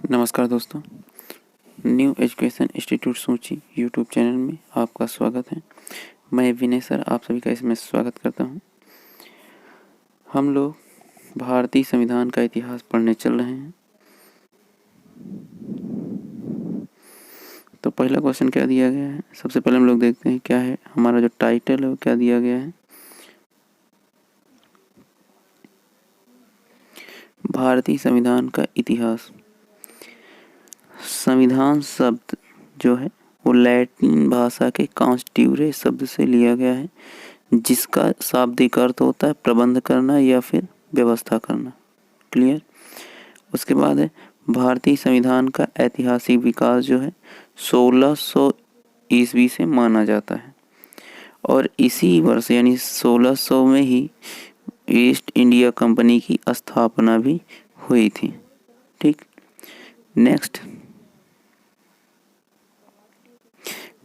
नमस्कार दोस्तों, new education institute सूची यूट्यूब चैनल में आपका स्वागत है। मैं विनय सर आप सभी का इसमें स्वागत करता हूं। हम लोग भारतीय संविधान का इतिहास पढ़ने चल रहे हैं। तो पहला क्वेश्चन क्या दिया गया है, सबसे पहले हम लोग देखते हैं क्या है हमारा जो टाइटल है वो क्या दिया गया है। भारतीय संविधान का इतिहास। संविधान शब्द जो है वो लैटिन भाषा के कॉन्स्टिट्यूरे शब्द से लिया गया है, जिसका शाब्दिक अर्थ होता है प्रबंध करना या फिर व्यवस्था करना। क्लियर। उसके बाद है भारतीय संविधान का ऐतिहासिक विकास जो है 1600 ईस्वी से माना जाता है और इसी वर्ष यानी 1600 में ही ईस्ट इंडिया कंपनी की स्थापना भी हुई थी। ठीक।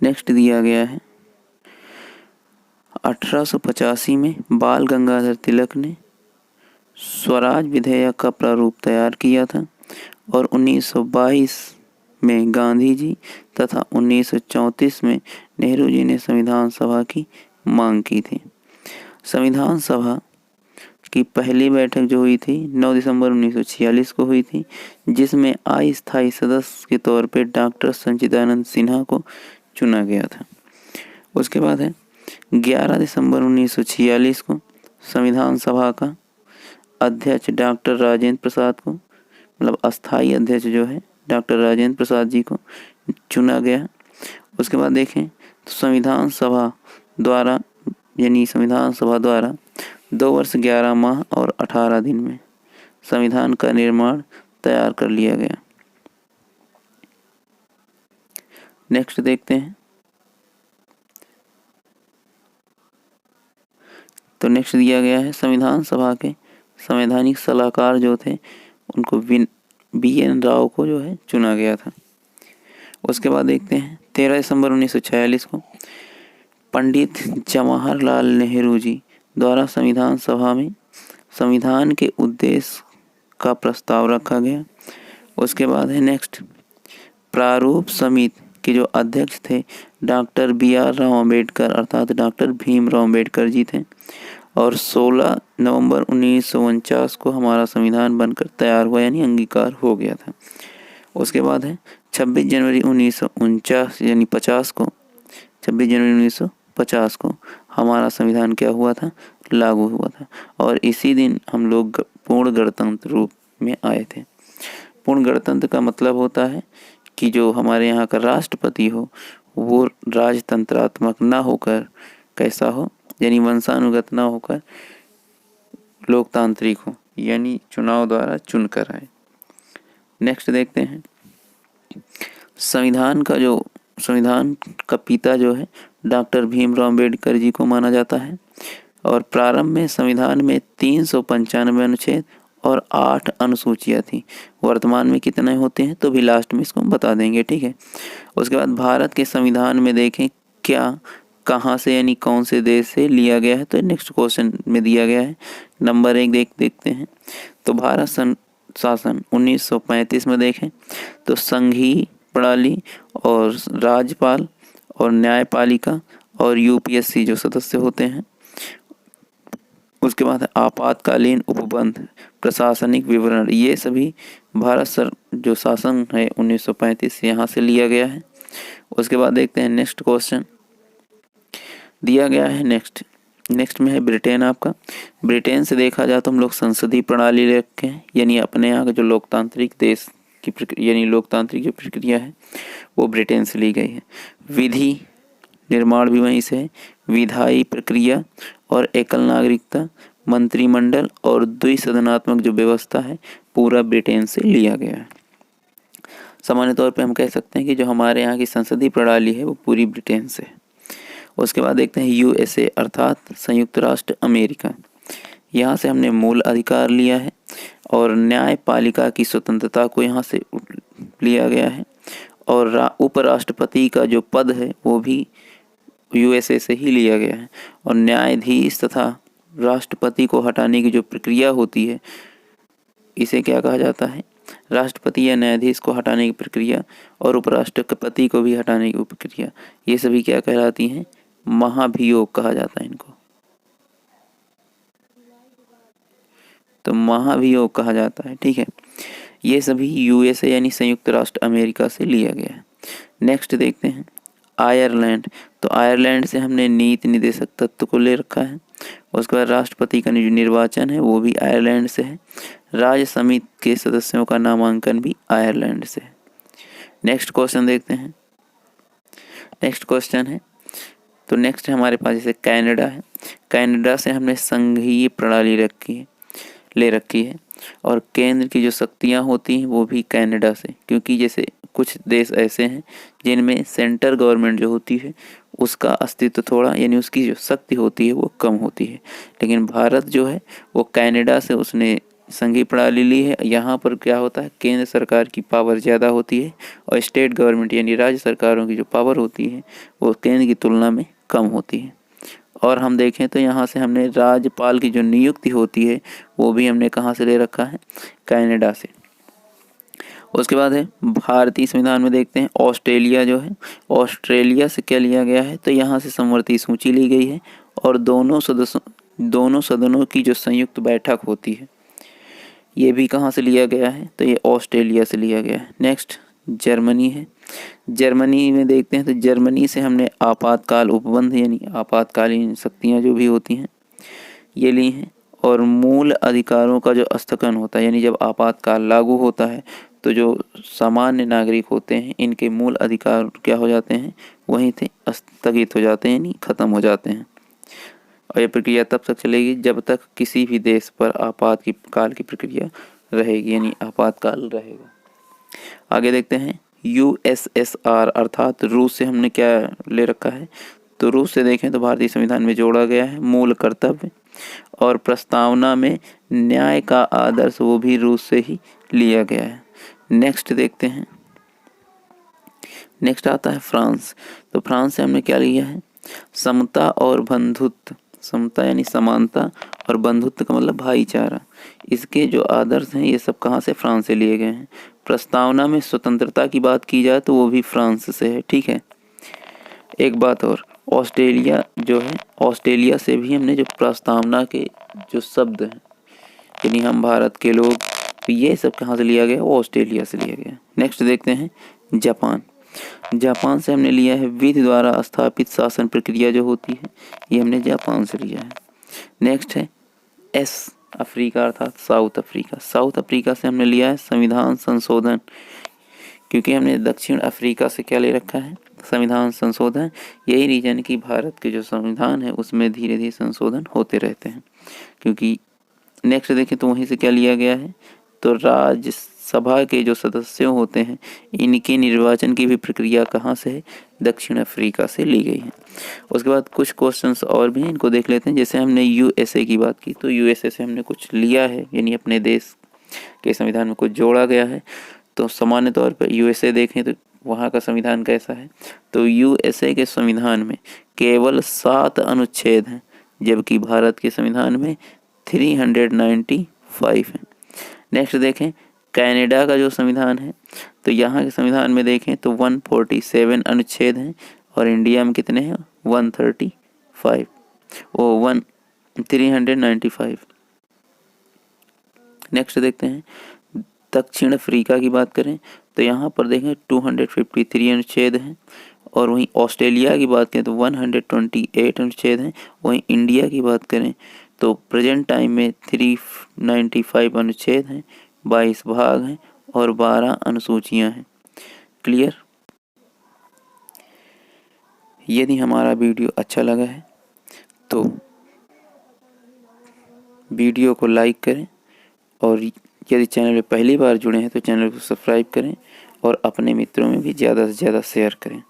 नेक्स्ट दिया गया है 1885 में बाल गंगाधर तिलक ने स्वराज विधेयक का प्रारूप तैयार किया था और 1922 में गांधी जी तथा 1934 में नेहरू जी ने संविधान सभा की मांग की थी। संविधान सभा की पहली बैठक जो हुई थी 9 दिसंबर 1946 को हुई थी, जिसमें अस्थायी सदस्य के तौर पे डॉक्टर सच्चिदानंद सिन्हा को चुना गया था। उसके बाद है 11 दिसंबर 1946 को संविधान सभा का अध्यक्ष डॉक्टर राजेंद्र प्रसाद को, मतलब अस्थायी अध्यक्ष जो है डॉक्टर राजेंद्र प्रसाद जी को चुना गया। उसके बाद देखें तो संविधान सभा द्वारा 2 वर्ष 11 माह और 18 दिन में संविधान का निर्माण तैयार कर लिया गया। नेक्स्ट देखते हैं। तो नेक्स्ट दिया गया है संविधान सभा के संवैधानिक सलाहकार जो थे उनको BN राव को जो है चुना गया था। उसके बाद देखते हैं 13 दिसंबर 1946 को पंडित जवाहरलाल नेहरू जी द्वारा संविधान सभा में संविधान के उद्देश्य का प्रस्ताव रखा गया। उसके बाद है नेक्स्ट प्रारूप समिति के जो अध्यक्ष थे डॉक्टर BR राव अम्बेडकर अर्थात डॉक्टर भीमराव अम्बेडकर जी थे और 16 नवंबर 1949 को हमारा संविधान बनकर तैयार हुआ यानी अंगीकार हो गया था। उसके बाद है 26 जनवरी 1949 यानी 26 जनवरी 1950 को हमारा संविधान क्या हुआ था, लागू हुआ था और इसी दिन हम लोग पूर्ण गणतंत्र रूप में आए थे। पूर्ण गणतंत्र का मतलब होता है कि जो हमारे यहाँ का राष्ट्रपति हो वो राजतंत्रात्मक ना होकर कैसा हो, यानी वंशानुगत ना होकर लोकतांत्रिक हो, यानी चुनाव द्वारा चुनकर आए। नेक्स्ट देखते हैं संविधान का पिता जो है डॉक्टर भीमराव अम्बेडकर जी को माना जाता है और प्रारंभ में संविधान में 395 अनुच्छेद और 8 अनुसूचियाँ थी। वर्तमान में कितने होते हैं तो भी लास्ट में इसको बता देंगे। ठीक है। उसके बाद भारत के संविधान में देखें क्या कहाँ से यानी कौन से देश से लिया गया है, तो नेक्स्ट क्वेश्चन में दिया गया है। नंबर 1 देखते हैं तो भारत शासन 1935 में देखें तो संघीय प्रणाली और राज्यपाल और न्यायपालिका और UPSC जो सदस्य होते हैं। उसके बाद आपातकालीन उपबंध प्रशासनिक विवरण, ये सभी भारत जो शासन है 1935 से यहाँ से लिया गया है। उसके बाद देखते हैं नेक्स्ट क्वेश्चन दिया गया है नेक्स्ट में है ब्रिटेन। आपका ब्रिटेन से देखा जाए तो हम लोग संसदीय प्रणाली ले रखे हैं, यानी अपने यहाँ का जो लोकतांत्रिक देश की यानी लोकतांत्रिक जो प्रक्रिया है वो ब्रिटेन से ली गई है। विधि निर्माण भी वहीं से है, विधायी प्रक्रिया और एकल नागरिकता, मंत्रिमंडल और द्विसदनात्मक जो व्यवस्था है पूरा ब्रिटेन से लिया गया है। सामान्य तौर पे हम कह सकते हैं कि जो हमारे यहाँ की संसदीय प्रणाली है वो पूरी ब्रिटेन से है। उसके बाद देखते हैं USA अर्थात संयुक्त राष्ट्र अमेरिका। यहाँ से हमने मूल अधिकार लिया है और न्यायपालिका की स्वतंत्रता को यहाँ से लिया गया है और उपराष्ट्रपति का जो पद है वो भी USA से ही लिया गया है और न्यायाधीश तथा राष्ट्रपति को हटाने की जो प्रक्रिया होती है इसे क्या कहा जाता है, राष्ट्रपति या न्यायाधीश को हटाने की प्रक्रिया और उपराष्ट्रपति को भी हटाने की प्रक्रिया, ये सभी क्या कहलाती हैं? महाभियोग कहा जाता है इनको। तो महाभियोग कहा जाता है, ठीक है। ये सभी यूएसए यानी संयुक्त राष्ट्र अमेरिका से लिया गया है। नेक्स्ट देखते हैं आयरलैंड। तो आयरलैंड से हमने नीति निदेशक तत्व को ले रखा है। उसके बाद राष्ट्रपति का जो निर्वाचन है वो भी आयरलैंड से है। राज्य समिति के सदस्यों का नामांकन भी आयरलैंड से है। नेक्स्ट क्वेश्चन देखते हैं। नेक्स्ट क्वेश्चन है, तो नेक्स्ट हमारे पास जैसे कनाडा है। कनाडा से हमने संघीय प्रणाली ले रखी है और केंद्र की जो शक्तियाँ होती हैं वो भी कनाडा से, क्योंकि जैसे कुछ देश ऐसे हैं जिनमें सेंट्रल गवर्नमेंट जो होती है उसका अस्तित्व थोड़ा यानी उसकी जो शक्ति होती है वो कम होती है, लेकिन भारत जो है वो कनाडा से उसने संघीय प्रणाली ली है। यहाँ पर क्या होता है, केंद्र सरकार की पावर ज़्यादा होती है और स्टेट गवर्नमेंट यानी राज्य सरकारों की जो पावर होती है वो केंद्र की तुलना में कम होती है। और हम देखें तो यहाँ से हमने राज्यपाल की जो नियुक्ति होती है वो भी हमने कहाँ से ले रखा है, कनाडा से। उसके बाद है भारतीय संविधान में देखते हैं ऑस्ट्रेलिया जो है, ऑस्ट्रेलिया से क्या लिया गया है, तो यहाँ से समवर्ती सूची ली गई है और दोनों सदनों की जो संयुक्त बैठक होती है ये भी कहाँ से लिया गया है, तो ये ऑस्ट्रेलिया से लिया गया है। नेक्स्ट जर्मनी है। जर्मनी में देखते हैं तो जर्मनी से हमने आपातकाल उपबंध यानी आपातकालीन शक्तियाँ जो भी होती हैं ये ली हैं और मूल अधिकारों का जो स्थगन होता है यानी जब आपातकाल लागू होता है तो जो सामान्य नागरिक होते हैं इनके मूल अधिकार क्या हो जाते हैं, वहीं से स्थगित हो जाते हैं यानी ख़त्म हो जाते हैं। और ये प्रक्रिया तब तक चलेगी जब तक किसी भी देश पर आपातकाल की प्रक्रिया रहेगी यानी आपातकाल रहेगा। आगे देखते हैं यूएसएसआर अर्थात रूस से हमने क्या ले रखा है, तो रूस से देखें तो भारतीय संविधान में जोड़ा गया है मूल कर्तव्य और प्रस्तावना में न्याय का आदर्श वो भी रूस से ही लिया गया है। नेक्स्ट देखते हैं, नेक्स्ट आता है फ्रांस। तो फ्रांस से हमने क्या लिया है, समता और बंधुत्व, समता यानी समानता और बंधुत्व का मतलब भाईचारा, इसके जो आदर्श हैं ये सब कहाँ से, फ्रांस से लिए गए हैं। प्रस्तावना में स्वतंत्रता की बात की जाए तो वो भी फ्रांस से है, ठीक है। एक बात और, ऑस्ट्रेलिया जो है, ऑस्ट्रेलिया से भी हमने जो प्रस्तावना के जो शब्द हैं यानी हम भारत के लोग, तो ये सब कहाँ से लिया गया, वो ऑस्ट्रेलिया से लिया गया। नेक्स्ट देखते हैं जापान। जापान से हमने लिया है विधि द्वारा स्थापित शासन प्रक्रिया जो होती है ये हमने जापान से लिया है। नेक्स्ट है एस अफ्रीका अर्थात साउथ अफ्रीका। साउथ अफ्रीका से हमने लिया है संविधान संशोधन, क्योंकि हमने दक्षिण अफ्रीका से क्या ले रखा है, संविधान संशोधन। यही रीजन कि भारत के जो संविधान है उसमें धीरे धीरे संशोधन होते रहते हैं, क्योंकि नेक्स्ट देखें तो वहीं से क्या लिया गया है, तो राज्यसभा के जो सदस्य होते हैं इनके निर्वाचन की भी प्रक्रिया कहाँ से है, दक्षिण अफ्रीका से ली गई है। उसके बाद कुछ क्वेश्चंस और भी हैं, इनको देख लेते हैं। जैसे हमने यूएसए की बात की तो यूएसए से हमने कुछ लिया है यानी अपने देश के संविधान में कुछ जोड़ा गया है। तो सामान्य तौर पर यूएसए देखें तो वहाँ का संविधान कैसा है, तो यूएसए के संविधान में केवल 7 अनुच्छेद हैं जबकि भारत के संविधान में 395 है। नेक्स्ट देखें कनाडा का जो संविधान है तो यहाँ के संविधान में देखें तो 147 अनुच्छेद हैं और इंडिया में कितने हैं, 135 ओ 395। नेक्स्ट देखते हैं दक्षिण अफ्रीका की बात करें तो यहाँ पर देखें 253 अनुच्छेद हैं और वहीं ऑस्ट्रेलिया की बात करें तो 128 अनुच्छेद हैं। वहीं इंडिया की बात करें तो प्रेजेंट टाइम में 395 अनुच्छेद हैं, 22 भाग हैं और 12 अनुसूचियां हैं। क्लियर। यदि हमारा वीडियो अच्छा लगा है तो वीडियो को लाइक करें और यदि चैनल में पहली बार जुड़े हैं तो चैनल को सब्सक्राइब करें और अपने मित्रों में भी ज़्यादा से ज़्यादा शेयर करें।